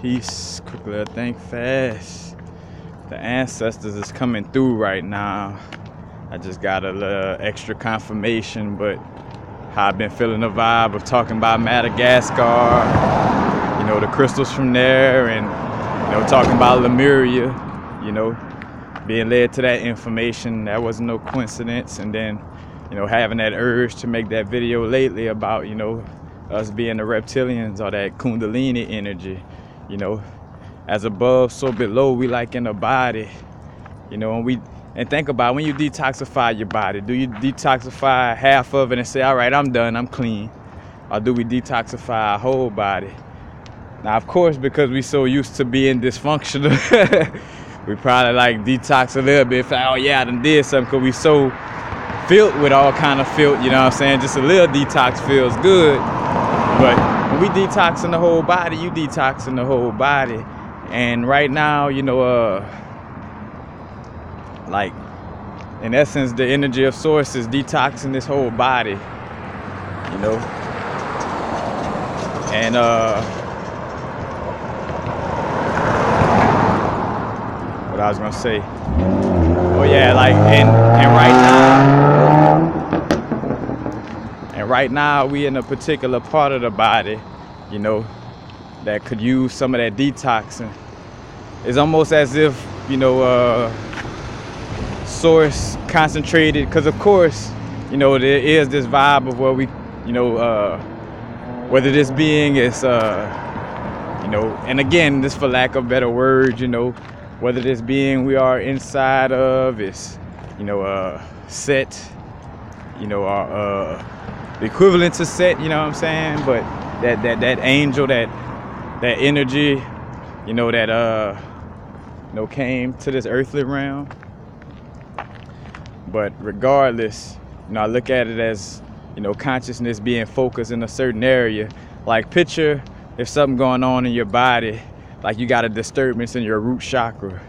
Peace, quickly, think fast. The ancestors is coming through right now. I just got a little extra confirmation, but how I've been feeling the vibe of talking about Madagascar, the crystals from there, and, talking about Lemuria, being led to that information. That wasn't no coincidence. And then, having that urge to make that video lately about, us being the reptilians or that Kundalini energy, as above, so below, we like in the body, and think about when you detoxify your body, do you detoxify half of it and say, all right, I'm done, I'm clean? Or do we detoxify our whole body? Now, of course, because we so used to being dysfunctional, we probably like detox a little bit. Oh yeah, I done did something, because we so filled with all kind of filth, just a little detox feels good. But when we detoxing the whole body, you detoxing the whole body. And right now, like, in essence, the energy of source is detoxing this whole body, and what I was gonna say, oh yeah, like, and right now we in a particular part of the body, that could use some of that detoxing. It's almost as if, source concentrated, because of course, there is this vibe of where we, whether this being is, and again, this for lack of better words, whether this being we are inside of is, set, or the equivalent to set, what I'm saying? But that angel, that energy, that came to this earthly realm. But regardless, I look at it as, consciousness being focused in a certain area. Like, picture if something going on in your body, like you got a disturbance in your root chakra.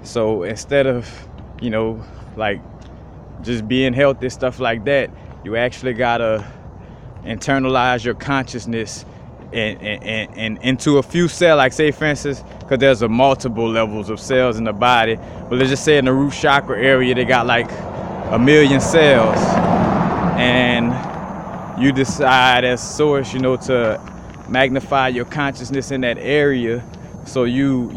So instead of, like just being healthy, stuff like that, you actually gotta internalize your consciousness and into a few cells, like say for instance, because there's a multiple levels of cells in the body, but let's just say in the root chakra area they got like 1,000,000 cells, and you decide as source, to magnify your consciousness in that area. So you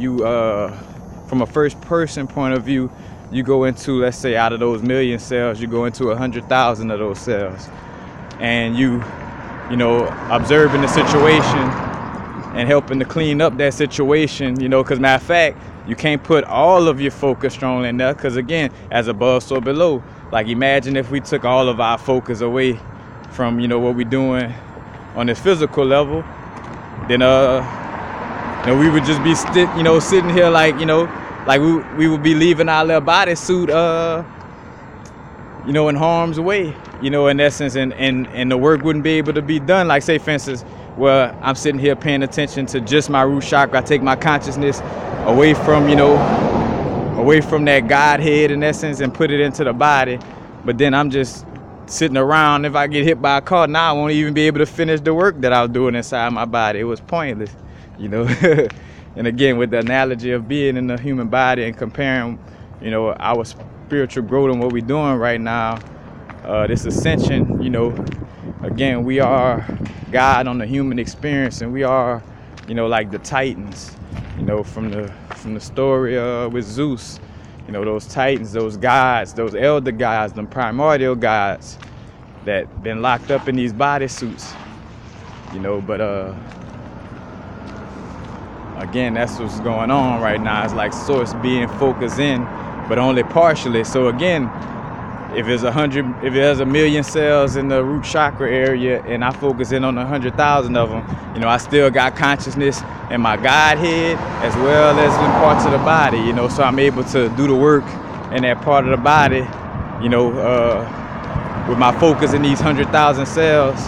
from a first person point of view, you go into, let's say, out of those 1,000,000 cells, you go into 100,000 of those cells, and you observing the situation and helping to clean up that situation, because matter of fact, you can't put all of your focus strongly enough, because again, as above, so below. Like, imagine if we took all of our focus away from, what we're doing on this physical level, then, we would just be, sitting here like, like we would be leaving our little bodysuit, in harm's way, in essence, and the work wouldn't be able to be done. Like, say, for instance, well, I'm sitting here paying attention to just my root chakra. I take my consciousness away from, away from that Godhead, in essence, and put it into the body. But then I'm just sitting around. If I get hit by a car, now I won't even be able to finish the work that I was doing inside my body. It was pointless, And again, with the analogy of being in the human body and comparing, our spiritual growth and what we're doing right now, this ascension, again, we are God on the human experience, and we are, like the Titans, from the story with Zeus, those Titans, those gods, those elder gods, them primordial gods that been locked up in these bodysuits, but again, that's what's going on right now. It's like source being focused in, but only partially. So again, if there's 1,000,000 cells in the root chakra area, and I focus in on 100,000 of them, I still got consciousness in my Godhead as well as in parts of the body, so I'm able to do the work in that part of the body, with my focus in these 100,000 cells,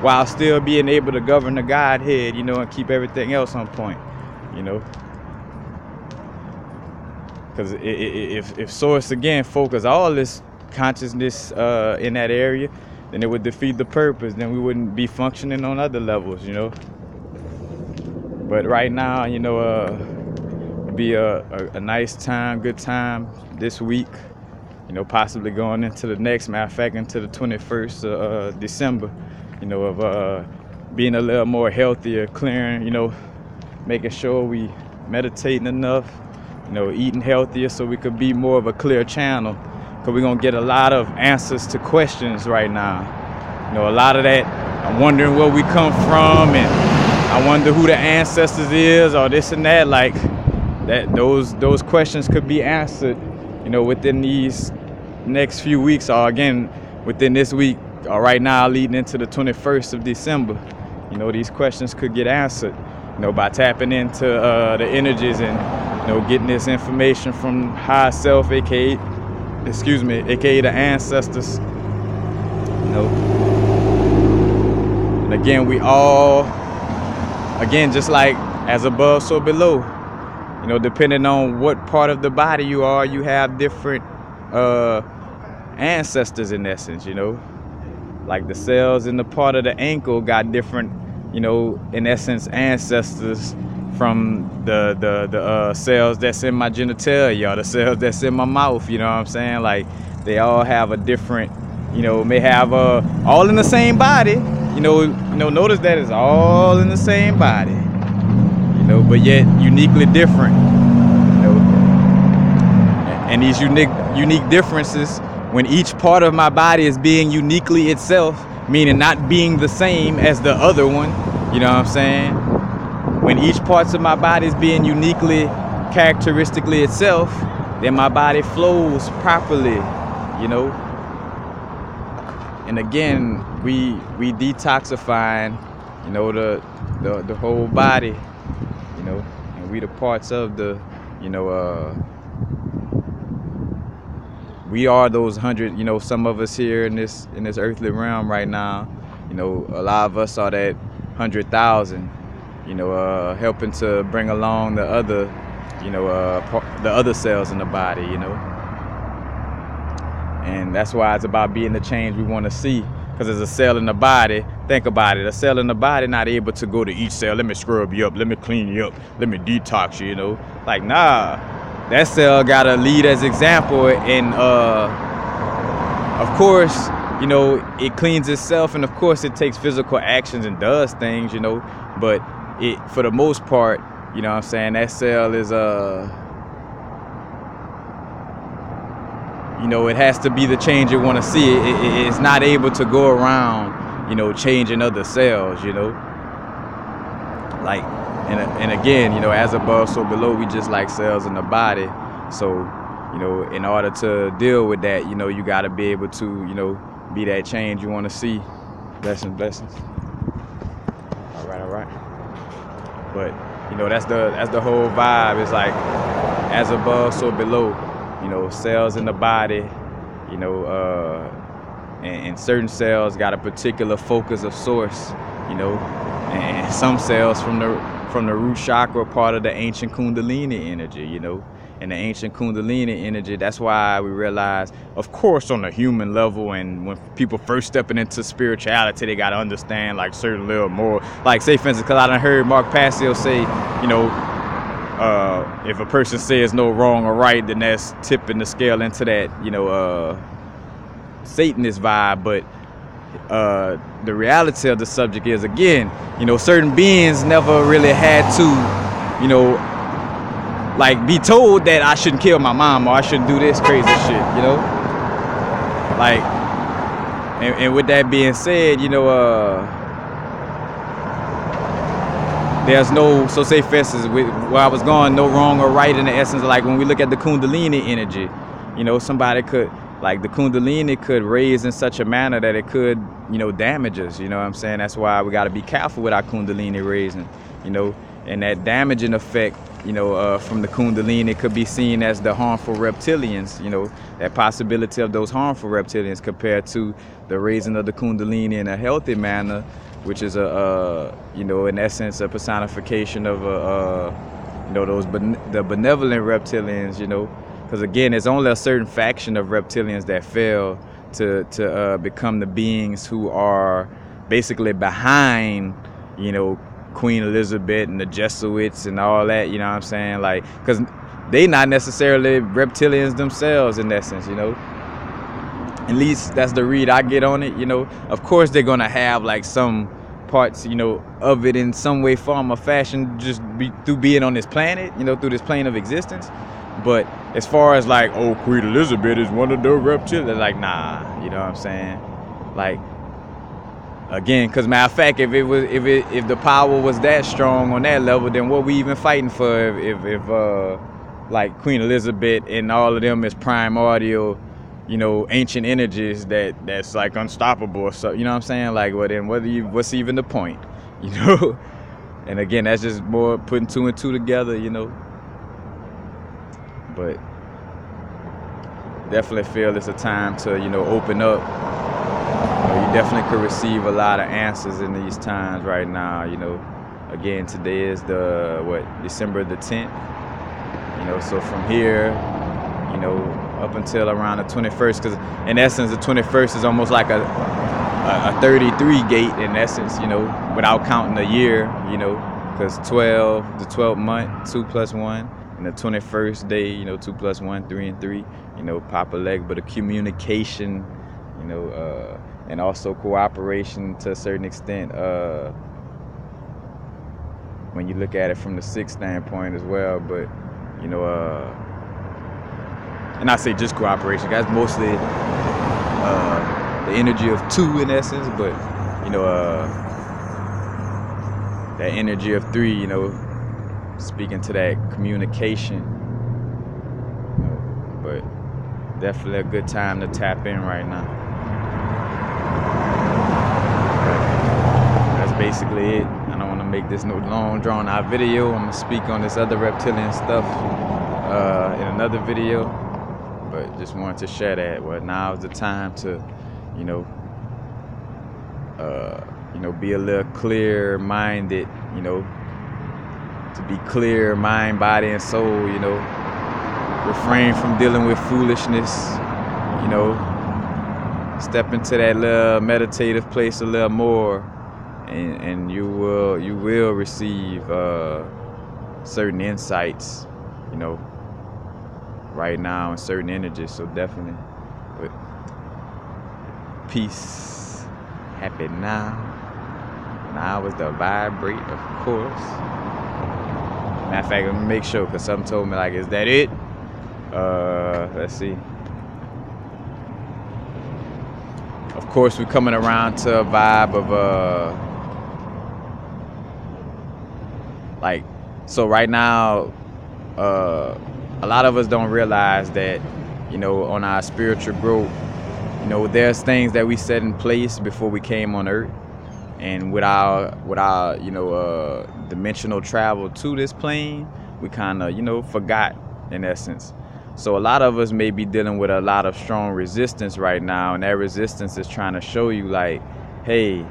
while still being able to govern the Godhead, and keep everything else on point, Because if source again focus all this consciousness in that area, then it would defeat the purpose. Then we wouldn't be functioning on other levels, But right now, be a nice time, good time this week. Possibly going into the next, matter of fact, into the 21st of December, of being a little more healthier, clearing, making sure we meditating enough, eating healthier so we could be more of a clear channel. Because we're going to get a lot of answers to questions right now. A lot of that, I'm wondering where we come from, and I wonder who the ancestors is, or this and that. Like that, those questions could be answered, within these next few weeks, or again, within this week, or right now leading into the 21st of December. These questions could get answered, by tapping into the energies and, getting this information from higher self, aka the ancestors. And again, we all, just like as above, so below. Depending on what part of the body you are, you have different ancestors in essence. Like the cells in the part of the ankle got different, in essence, ancestors from the cells that's in my genitalia, or the cells that's in my mouth. You know what I'm saying? Like they all have a different, may have all in the same body. Notice that it's all in the same body. But yet uniquely different. And these unique differences, when each part of my body is being uniquely itself, meaning not being the same as the other one, you know what I'm saying? When each parts of my body is being uniquely, characteristically itself, then my body flows properly, And again, we detoxifying, the whole body, and we the parts of the, we are those 100, some of us here in this earthly realm right now, a lot of us are that 100,000, helping to bring along the other, the other cells in the body, And that's why it's about being the change we want to see. Because there's a cell in the body, think about it, a cell in the body not able to go to each cell, let me scrub you up, let me clean you up, let me detox you, Like, nah, that cell got to lead as example. And, of course, it cleans itself. And, of course, it takes physical actions and does things, But it, for the most part, what I'm saying, that cell is, it has to be the change you want to see. It's not able to go around, changing other cells, Like, and again, as above, so below, we just like cells in the body. So, in order to deal with that, you got to be able to, be that change you want to see. Blessings. All right. But, that's the whole vibe. It's like, as above, so below. Cells in the body, and certain cells got a particular focus of source, and some cells from the root chakra, part of the ancient Kundalini energy, and the ancient Kundalini energy. That's why we realize, of course, on the human level, and when people first stepping into spirituality, they got to understand like certain little more, like say for instance, because I done heard Mark Passio say, if a person says no wrong or right, then that's tipping the scale into that, Satanist vibe. But the reality of the subject is, again, certain beings never really had to, like be told that I shouldn't kill my mom or I shouldn't do this crazy shit, Like, and with that being said, there's no, so say for instance, where I was going, no wrong or right in the essence of, like, when we look at the Kundalini energy, somebody could, like, the Kundalini could raise in such a manner that it could, damage us, what I'm saying? That's why we got to be careful with our Kundalini raising, and that damaging effect, from the Kundalini could be seen as the harmful reptilians, that possibility of those harmful reptilians compared to the raising of the Kundalini in a healthy manner, which is in essence, a personification of the benevolent reptilians, because again, there's only a certain faction of reptilians that fail to become the beings who are basically behind, Queen Elizabeth and the Jesuits and all that, you know what I'm saying? Like, because they not necessarily reptilians themselves in essence, you know. At least that's the read I get on it, you know. Of course they're gonna have like some parts, you know, of it in some way, form, or fashion, just through being on this planet, you know, through this plane of existence. But as far as like, oh, Queen Elizabeth is one of the reptilians, like, nah, you know what I'm saying? Like, again, because matter of fact, if the power was that strong on that level, then what we even fighting for? If like Queen Elizabeth and all of them is primordial, you know, ancient energies that's like unstoppable or so, you know what I'm saying? Like, well, then what's even the point, you know? And again, that's just more putting two and two together, you know. But definitely feel it's a time to, you know, open up. You know, you definitely could receive a lot of answers in these times right now, you know. Again, today is December the 10th. You know, so from here, you know, up until around the 21st, because in essence the 21st is almost like a 33 gate in essence, you know, without counting a year, you know, because the 12th month, 2 + 1, and the 21st day, you know, 2 + 1, 3 and 3, you know, pop a leg, but a communication, you know, and also cooperation to a certain extent, when you look at it from the 6th standpoint as well. But you know, and I say just cooperation, guys, mostly the energy of 2 in essence, but you know, that energy of 3, you know, speaking to that communication, you know, but definitely a good time to tap in right now. That's basically it. I don't want to make this no long drawn out video. I'm gonna speak on this other reptilian stuff in another video, but just wanted to share that. Well, now is the time to, you know, be a little clear-minded, you know, to be clear, mind, body, and soul, you know, refrain from dealing with foolishness, you know, step into that little meditative place a little more, and you will receive certain insights, you know, right now, and certain energies. So definitely, but peace, happy now. Now is the vibrate, of course. Matter of fact, let me make sure, because something told me, like, is that it? Let's see. Of course, we're coming around to a vibe of like, so right now, a lot of us don't realize that, you know, on our spiritual growth, you know, there's things that we set in place before we came on earth, and with our you know, dimensional travel to this plane, we kind of, you know, forgot in essence. So a lot of us may be dealing with a lot of strong resistance right now, and that resistance is trying to show you, like, hey,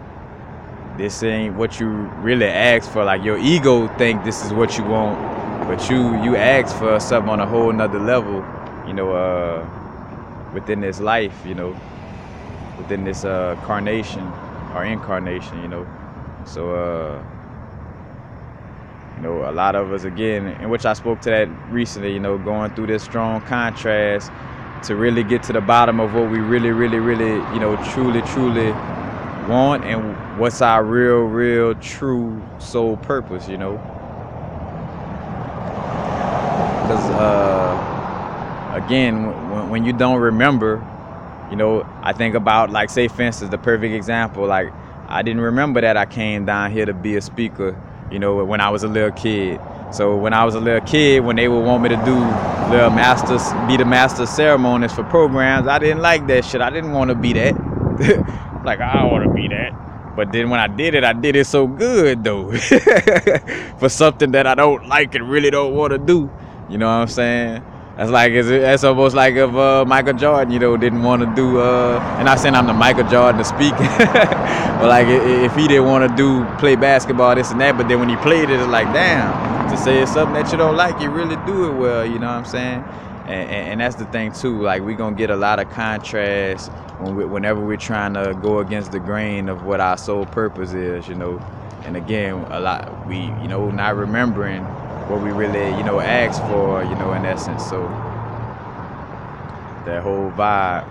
this ain't what you really asked for. Like, your ego think this is what you want, but you asked for something on a whole nother level, you know, within this life, you know, within this carnation or incarnation, you know. So you know, a lot of us, again, in which I spoke to that recently, you know, going through this strong contrast to really get to the bottom of what we really, you know, truly want, and what's our real true soul purpose, you know. Because again, when you don't remember, you know, I think about, like, say for instance, the perfect example, like, I didn't remember that I came down here to be a speaker, you know, when I was a little kid. So when I was a little kid, when they would want me to do be the master ceremonies for programs, I didn't like that shit. I didn't want to be that. Like, I don't want to be that. But then when I did it so good, though. For something that I don't like and really don't want to do. You know what I'm saying? That's almost like if Michael Jordan, you know, didn't want to do, and not saying I'm the Michael Jordan to speak, but like if he didn't want to play basketball, this and that, but then when he played it, it's like, damn, to say it's something that you don't like, you really do it well, you know what I'm saying? And that's the thing too, like, we're going to get a lot of contrast whenever we're trying to go against the grain of what our sole purpose is, you know. And again, a lot we, not remembering what we really, asked for, in essence. So that whole vibe.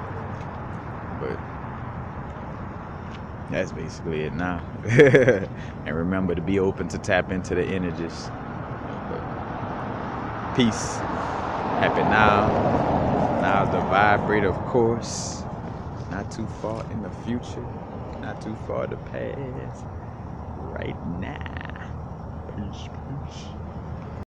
But that's basically it now. And remember to be open to tap into the energies. But peace. Happy now. Now's the vibrate, of course. Not too far in the future. Not too far to pass. Right now. Peace, peace.